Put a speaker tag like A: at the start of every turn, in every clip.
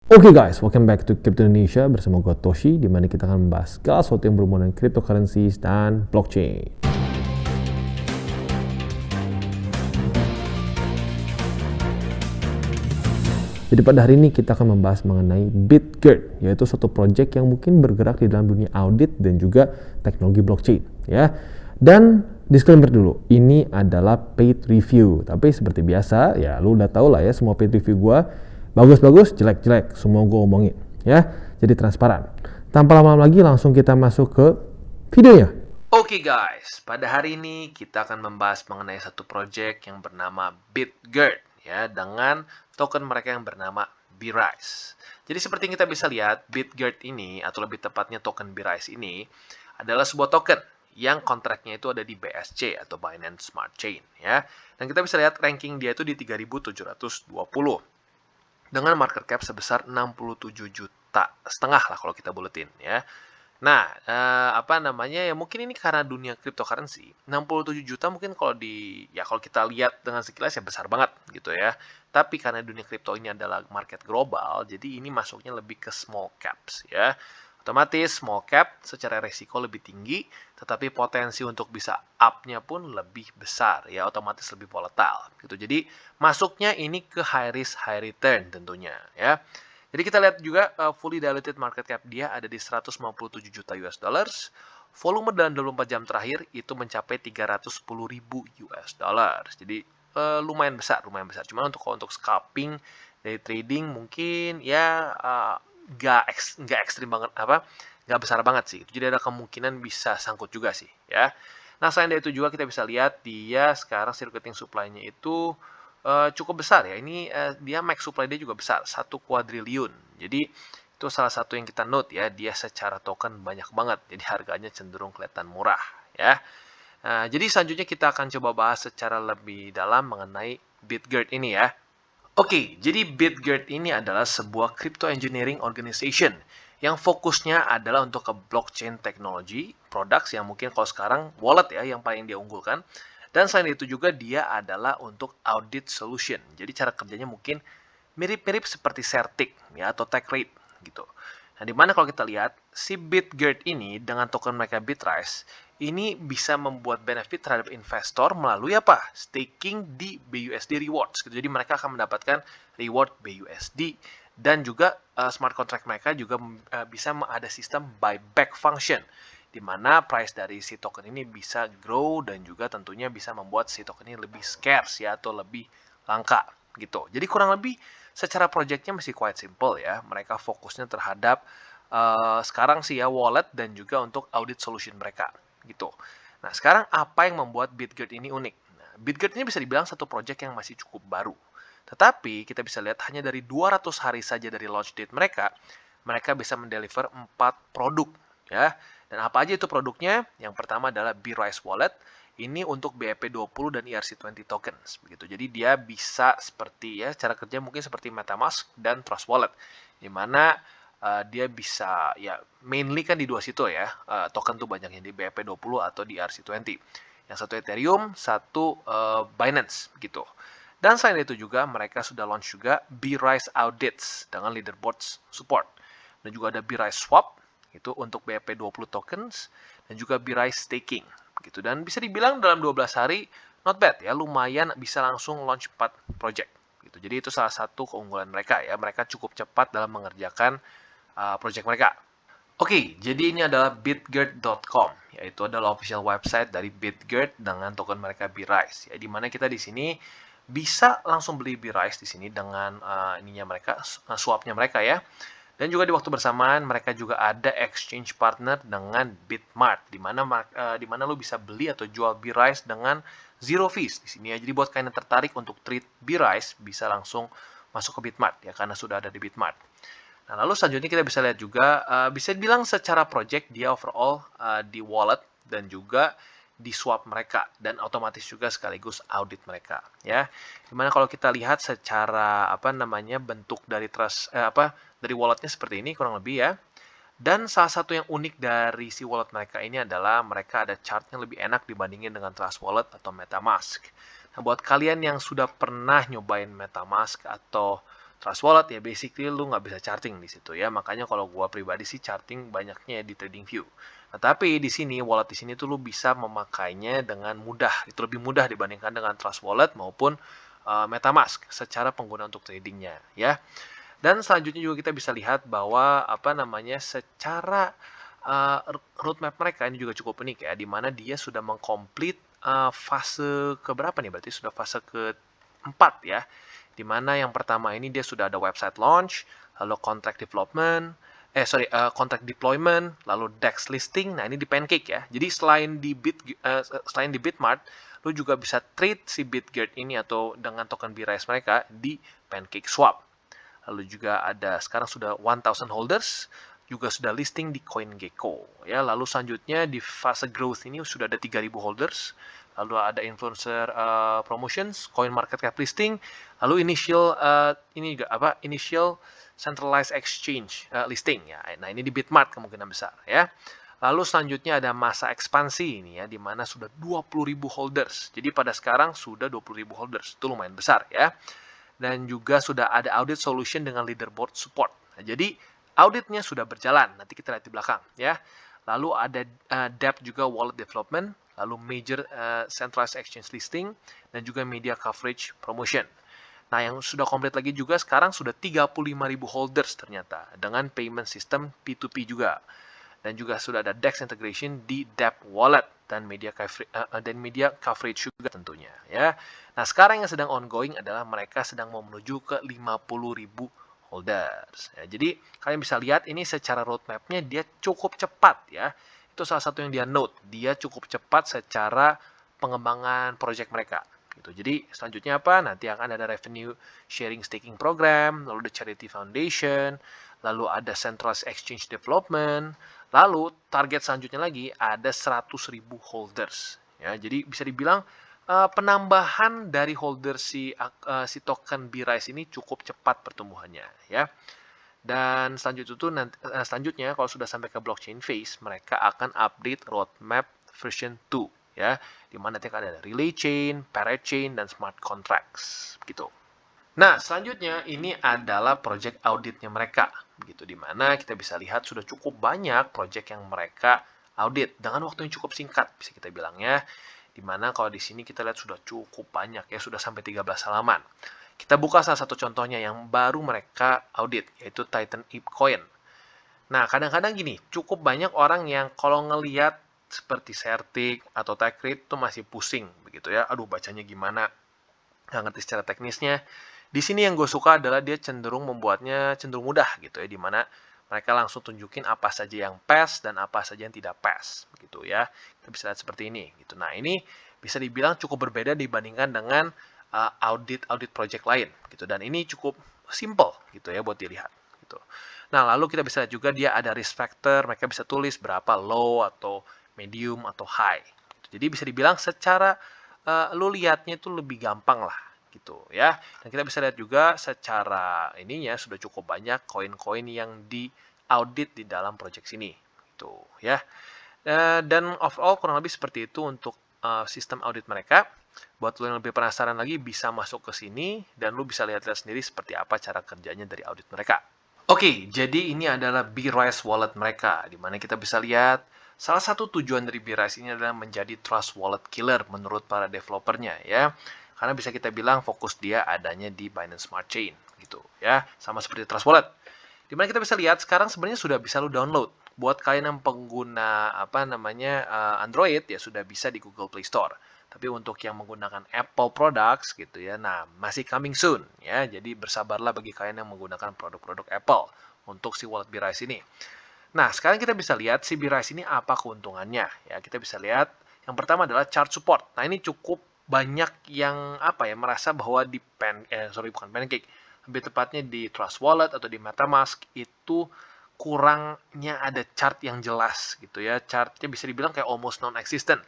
A: Oke guys, welcome back to Crypto Indonesia bersama gue Toshi, di mana kita akan membahas segala sesuatu yang berhubungan dengan cryptocurrencies dan blockchain. Jadi pada hari ini kita akan membahas mengenai BitGert, yaitu suatu project yang mungkin bergerak di dalam dunia audit dan juga teknologi blockchain, ya. Dan disclaimer dulu, ini adalah paid review. Tapi seperti biasa, ya lu udah tau lah ya semua paid review gue bagus-bagus, jelek-jelek, semua gue omongin, ya. Jadi transparan. Tanpa lama-lama lagi, langsung kita masuk ke videonya.
B: Oke guys, pada hari ini kita akan membahas mengenai satu project yang bernama BitGert ya, dengan token mereka yang bernama BRISE. Jadi seperti yang kita bisa lihat, BitGert ini atau lebih tepatnya token BRISE ini adalah sebuah token yang kontraknya itu ada di BSC atau Binance Smart Chain ya. Dan kita bisa lihat ranking dia itu di 3.720 dengan market cap sebesar 67 juta setengah lah kalau kita buletin ya. Nah, ya mungkin ini karena dunia cryptocurrency, 67 juta mungkin kalau kalau kita lihat dengan sekilas ya besar banget gitu ya. Tapi karena dunia kripto ini adalah market global, jadi ini masuknya lebih ke small caps ya. Otomatis small cap secara resiko lebih tinggi, tetapi potensi untuk bisa up-nya pun lebih besar ya, otomatis lebih volatile gitu. Jadi masuknya ini ke high risk high return tentunya ya. Jadi kita lihat juga fully diluted market cap dia ada di 157 juta US dollars. Volume dalam 24 jam terakhir itu mencapai 310.000 US dollars. Jadi lumayan besar. Cuma untuk scalping dari trading mungkin ya nggak ekstrim banget nggak besar banget sih. Jadi ada kemungkinan bisa sangkut juga sih ya. Nah selain dari itu juga kita bisa lihat dia sekarang circulating supply-nya itu cukup besar ya. Ini dia max supply dia juga besar, 1 kuadriliun. Jadi itu salah satu yang kita note ya, dia secara token banyak banget. Jadi harganya cenderung kelihatan murah ya. Jadi selanjutnya kita akan coba bahas secara lebih dalam mengenai BitGert ini ya. Oke, jadi BitGert ini adalah sebuah crypto engineering organization yang fokusnya adalah untuk ke blockchain technology, products yang mungkin kalau sekarang wallet ya yang paling dia unggulkan. Dan selain itu juga dia adalah untuk audit solution. Jadi cara kerjanya mungkin mirip-mirip seperti Certic ya atau TechRate gitu. Nah, dimana kalau kita lihat si BitGert ini dengan token mereka BitRise ini bisa membuat benefit terhadap investor melalui apa? Staking di BUSD rewards. Gitu. Jadi mereka akan mendapatkan reward BUSD dan juga smart contract mereka juga bisa ada sistem buyback function di mana price dari si token ini bisa grow dan juga tentunya bisa membuat si token ini lebih scarce ya atau lebih langka gitu. Jadi kurang lebih secara projectnya masih quite simple ya. Mereka fokusnya terhadap sekarang sih ya wallet dan juga untuk audit solution mereka gitu. Nah sekarang apa yang membuat BitGert ini unik? Nah, BitGert ini bisa dibilang satu project yang masih cukup baru. Tetapi kita bisa lihat hanya dari 200 hari saja dari launch date mereka, mereka bisa mendeliver 4 produk ya. Dan apa aja itu produknya? Yang pertama adalah BRISE Wallet. Ini untuk BEP20 dan ERC20 tokens begitu. Jadi dia bisa seperti ya cara kerja mungkin seperti MetaMask dan Trust Wallet. Di mana dia bisa ya mainly kan di dua situ ya. Token tuh banyaknya di BEP20 atau di ERC20. Yang satu Ethereum, satu Binance gitu. Dan selain itu juga mereka sudah launch juga BRISE Audits dengan leaderboards support. Dan juga ada BRISE Swap itu untuk BEP20 tokens dan juga BRISE Staking gitu. Dan bisa dibilang dalam 12 hari not bad ya, lumayan bisa langsung launch 4 project gitu. Jadi itu salah satu keunggulan mereka ya. Mereka cukup cepat dalam mengerjakan project mereka. Oke, jadi ini adalah bitgert.com, yaitu adalah official website dari BitGert dengan token mereka BRISE. Ya, di mana kita di sini bisa langsung beli BRISE di sini dengan swapnya mereka ya. Dan juga di waktu bersamaan mereka juga ada exchange partner dengan Bitmart, di mana lo bisa beli atau jual BRISE dengan zero fees di sini ya. Jadi buat kalian yang tertarik untuk trade BRISE bisa langsung masuk ke Bitmart ya karena sudah ada di Bitmart. Nah, lalu selanjutnya kita bisa lihat juga, bisa dibilang secara project dia overall di wallet dan juga di swap mereka dan otomatis juga sekaligus audit mereka ya. Dimana kalau kita lihat secara bentuk dari dari walletnya seperti ini kurang lebih ya. Dan salah satu yang unik dari si wallet mereka ini adalah mereka ada chartnya lebih enak dibandingin dengan Trust Wallet atau MetaMask. Nah, buat kalian yang sudah pernah nyobain MetaMask atau Trust Wallet ya basically lu nggak bisa charting di situ ya. Makanya kalau gua pribadi sih charting banyaknya di TradingView. Nah, tapi di sini wallet di sini tuh lu bisa memakainya dengan mudah. Itu lebih mudah dibandingkan dengan Trust Wallet maupun MetaMask secara pengguna untuk tradingnya ya. Dan selanjutnya juga kita bisa lihat bahwa apa namanya secara roadmap mereka ini juga cukup unik ya, di mana dia sudah mengkomplit fase keberapa nih? Berarti sudah fase keempat ya. Di mana yang pertama ini dia sudah ada website launch, lalu contract development, contract deployment, lalu DEX listing. Nah, ini di Pancake ya. Jadi selain di Bitmart, lu juga bisa trade si BitGert ini atau dengan token BRISE mereka di Pancake Swap. Lalu juga ada sekarang sudah 1000 holders, juga sudah listing di CoinGecko ya. Lalu selanjutnya di fase growth ini sudah ada 3000 holders. Lalu ada influencer promotions, coin market cap listing, lalu initial centralized exchange listing ya. Nah, ini di Bitmart kemungkinan besar ya. Lalu selanjutnya ada masa ekspansi ini ya, di mana sudah 20.000 holders. Jadi pada sekarang sudah 20.000 holders. Itu lumayan besar ya. Dan juga sudah ada audit solution dengan leaderboard support. Nah, jadi auditnya sudah berjalan. Nanti kita lihat di belakang ya. Lalu ada dApp juga wallet development, lalu major centralized exchange listing, dan juga media coverage promotion. Nah, yang sudah komplit lagi juga sekarang sudah 35.000 holders ternyata dengan payment system P2P juga. Dan juga sudah ada DEX integration di dApp wallet dan media coverage juga tentunya ya. Nah, sekarang yang sedang ongoing adalah mereka sedang mau menuju ke 50.000 holders. Ya, jadi kalian bisa lihat ini secara roadmap-nya dia cukup cepat ya. Itu salah satu yang dia note. Dia cukup cepat secara pengembangan project mereka. Gitu. Jadi selanjutnya apa? Nanti akan ada revenue sharing staking program, lalu ada charity foundation, lalu ada centralized exchange development, lalu target selanjutnya lagi ada 100.000 holders. Ya, jadi bisa dibilang penambahan dari holder si token BRISE ini cukup cepat pertumbuhannya ya. Dan selanjutnya kalau sudah sampai ke blockchain phase, mereka akan update roadmap version 2 ya, di mana nanti akan ada relay chain, parallel chain, dan smart contracts gitu. Nah, selanjutnya ini adalah project auditnya mereka gitu, di mana kita bisa lihat sudah cukup banyak project yang mereka audit dengan waktu yang cukup singkat bisa kita bilang ya. Dimana kalau di sini kita lihat sudah cukup banyak ya, sudah sampai 13 halaman. Kita buka salah satu contohnya yang baru mereka audit, yaitu Titan Ip Coin. Nah, kadang-kadang gini, cukup banyak orang yang kalau ngelihat seperti Certic atau Techrate itu masih pusing begitu ya. Aduh, bacanya gimana? Nggak ngerti secara teknisnya. Di sini yang gue suka adalah dia cenderung membuatnya cenderung mudah gitu ya, dimana mereka langsung tunjukin apa saja yang pass dan apa saja yang tidak pass gitu ya. Kita bisa lihat seperti ini gitu. Nah, ini bisa dibilang cukup berbeda dibandingkan dengan audit project lain gitu, dan ini cukup simple gitu ya buat dilihat gitu. Nah, lalu kita bisa lihat juga dia ada risk factor, mereka bisa tulis berapa low atau medium atau high gitu. Jadi bisa dibilang secara lu lihatnya itu lebih gampang lah gitu ya. Dan kita bisa lihat juga secara ininya sudah cukup banyak koin-koin yang diaudit di dalam project sini gitu ya. Dan overall kurang lebih seperti itu untuk sistem audit mereka. Buat lo yang lebih penasaran lagi bisa masuk ke sini dan lu bisa lihat-lihat sendiri seperti apa cara kerjanya dari audit mereka. Oke, jadi ini adalah BRISE wallet mereka, di mana kita bisa lihat salah satu tujuan dari BRISE ini adalah menjadi trust wallet killer menurut para developernya ya. Karena bisa kita bilang fokus dia adanya di Binance Smart Chain gitu ya, sama seperti Trust Wallet. Dimana kita bisa lihat sekarang sebenarnya sudah bisa lu download. Buat kalian yang pengguna Android ya sudah bisa di Google Play Store. Tapi untuk yang menggunakan Apple products gitu ya, nah masih coming soon ya. Jadi bersabarlah bagi kalian yang menggunakan produk-produk Apple untuk si wallet BRISE ini. Nah, sekarang kita bisa lihat si BRISE ini apa keuntungannya ya. Kita bisa lihat yang pertama adalah chart support. Nah, ini cukup banyak yang merasa bahwa di Pancake, lebih tepatnya di Trust Wallet atau di MetaMask itu kurangnya ada chart yang jelas gitu ya. Chartnya bisa dibilang kayak almost non-existent.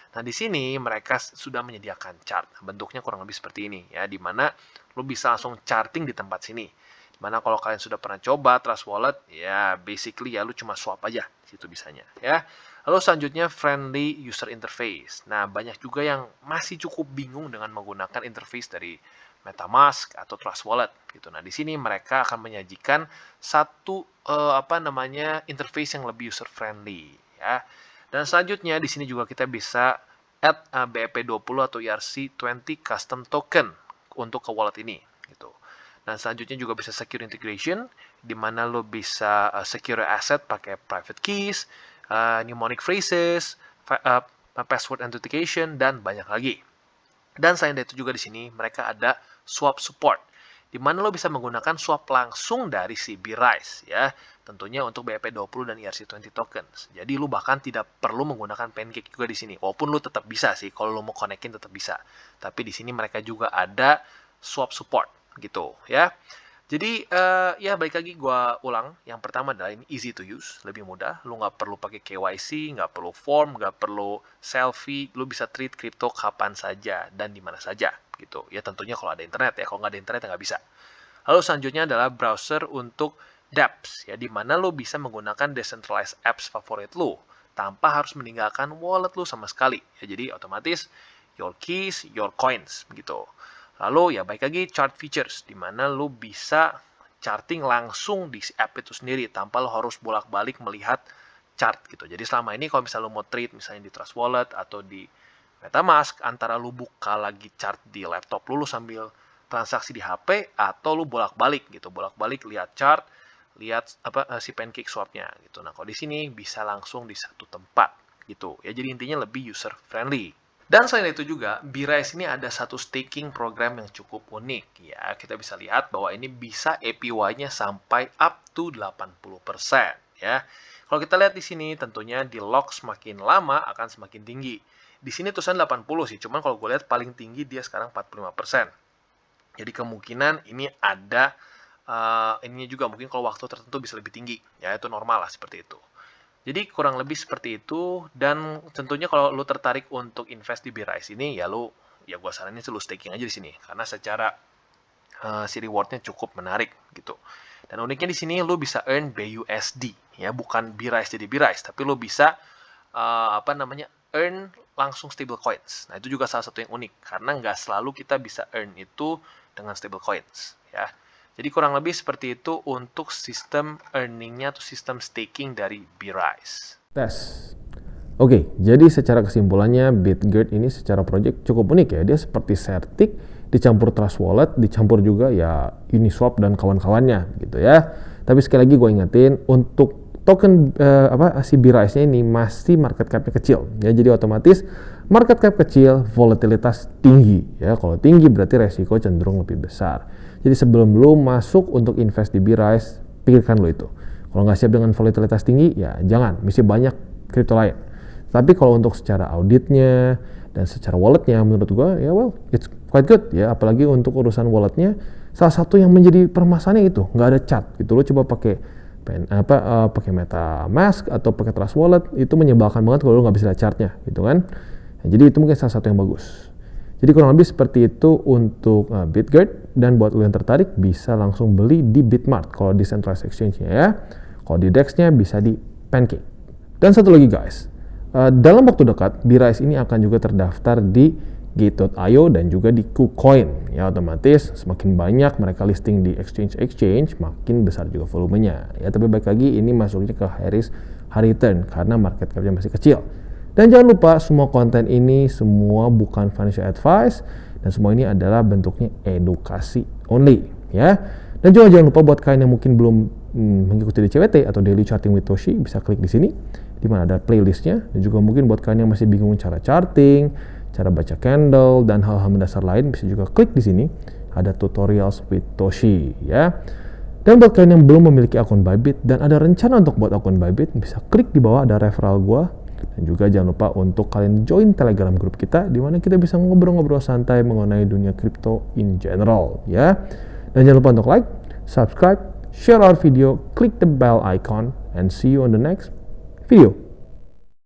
B: Nah, di sini mereka sudah menyediakan chart. Bentuknya kurang lebih seperti ini ya, di mana lo bisa langsung charting di tempat sini. Dimana kalau kalian sudah pernah coba Trust Wallet, ya basically ya lu cuma swap aja situ bisanya ya. Lalu selanjutnya friendly user interface. Nah, banyak juga yang masih cukup bingung dengan menggunakan interface dari MetaMask atau Trust Wallet gitu. Nah, di sini mereka akan menyajikan satu interface yang lebih user friendly ya. Dan selanjutnya di sini juga kita bisa add BEP20 atau ERC20 custom token untuk ke wallet ini gitu. Dan selanjutnya juga bisa secure integration di mana lo bisa secure asset pakai private keys, mnemonic phrases, password authentication dan banyak lagi. Dan selain dari itu juga di sini mereka ada swap support, di mana lo bisa menggunakan swap langsung dari si BRISE ya, tentunya untuk BEP20 dan ERC20 tokens. Jadi lo bahkan tidak perlu menggunakan Pancake juga di sini, walaupun lo tetap bisa sih kalau lo mau konekin tetap bisa. Tapi di sini mereka juga ada swap support gitu ya. Jadi ya balik lagi gue ulang, yang pertama adalah ini easy to use, lebih mudah, lu nggak perlu pakai KYC, nggak perlu form, nggak perlu selfie, lu bisa treat crypto kapan saja dan di mana saja gitu. Ya tentunya kalau ada internet ya, kalau nggak ada internet ya nggak bisa. Lalu selanjutnya adalah browser untuk dApps ya, di mana lu bisa menggunakan decentralized apps favorit lu tanpa harus meninggalkan wallet lu sama sekali. Ya jadi otomatis your keys, your coins begitu. Lalu ya baik lagi chart features, di mana lu bisa charting langsung di app itu sendiri tanpa lo harus bolak-balik melihat chart gitu. Jadi selama ini kalau misalnya lu mau trade misalnya di Trust Wallet atau di MetaMask, antara lu buka lagi chart di laptop lu sambil transaksi di HP, atau lu bolak-balik gitu, bolak-balik lihat chart, lihat si Pancake swapnya gitu. Nah kalau di sini bisa langsung di satu tempat gitu ya, jadi intinya lebih user friendly. Dan selain itu juga, BRISE ini ada satu staking program yang cukup unik ya. Kita bisa lihat bahwa ini bisa APY-nya sampai up to 80% ya. Kalau kita lihat di sini tentunya di lock semakin lama akan semakin tinggi. Di sini tulisan 80 sih, cuman kalau gue lihat paling tinggi dia sekarang 45%. Jadi kemungkinan ini ada ininya juga, mungkin kalau waktu tertentu bisa lebih tinggi ya, itu normal lah seperti itu. Jadi kurang lebih seperti itu, dan tentunya kalau lu tertarik untuk invest di BRISE ini ya gua saranin sih lu staking aja di sini karena secara si rewardnya cukup menarik gitu. Dan uniknya di sini lu bisa earn BUSD ya, bukan BRISE jadi BRISE, tapi lu bisa earn langsung stable coins. Nah itu juga salah satu yang unik karena nggak selalu kita bisa earn itu dengan stable coins ya. Jadi kurang lebih seperti itu untuk sistem earningnya atau sistem staking dari BRISE.
A: Tes. Oke, jadi secara kesimpulannya BitGert ini secara project cukup unik ya. Dia seperti Certic dicampur Trust Wallet, dicampur juga ya Uniswap dan kawan-kawannya gitu ya. Tapi sekali lagi gue ingetin untuk token si BRISE-nya ini masih market cap-nya kecil ya. Jadi otomatis market cap kecil, volatilitas tinggi ya. Kalau tinggi berarti resiko cenderung lebih besar. Jadi sebelum lo masuk untuk invest di BRISE, pikirkan lo itu. Kalau nggak siap dengan volatilitas tinggi, ya jangan. Masih banyak kripto lain. Tapi kalau untuk secara auditnya dan secara walletnya, menurut gue, ya it's quite good ya. Apalagi untuk urusan walletnya, salah satu yang menjadi permasalahannya itu nggak ada chart. Gitu lo coba pakai pakai MetaMask atau pakai Trust Wallet, itu menyebalkan banget kalau lo nggak bisa lihat chartnya, gitu kan. Nah, jadi itu mungkin salah satu yang bagus. Jadi kurang lebih seperti itu untuk BitGert, dan buat lo yang tertarik bisa langsung beli di Bitmart kalau di centralized exchange-nya ya. Kalau di DEX-nya bisa di Pancake. Dan satu lagi guys, dalam waktu dekat BRISE ini akan juga terdaftar di Gate.io dan juga di KuCoin ya. Otomatis semakin banyak mereka listing di exchange makin besar juga volumenya ya. Tapi baik lagi ini masuknya ke high return karena market cap-nya masih kecil. Dan jangan lupa semua konten ini semua bukan financial advice dan semua ini adalah bentuknya edukasi only ya. Dan juga jangan lupa buat kalian yang mungkin belum mengikuti di CWT atau Daily Charting with Toshi, bisa klik di sini di mana ada playlistnya. Dan juga mungkin buat kalian yang masih bingung cara charting, cara baca candle dan hal-hal mendasar lain, bisa juga klik di sini ada tutorials with Toshi ya. Dan buat kalian yang belum memiliki akun Bybit dan ada rencana untuk buat akun Bybit, bisa klik di bawah ada referral gua. Dan juga jangan lupa untuk kalian join Telegram grup kita di mana kita bisa ngobrol-ngobrol santai mengenai dunia kripto in general ya. Dan jangan lupa untuk like, subscribe, share our video, click the bell icon, and see you on the next video.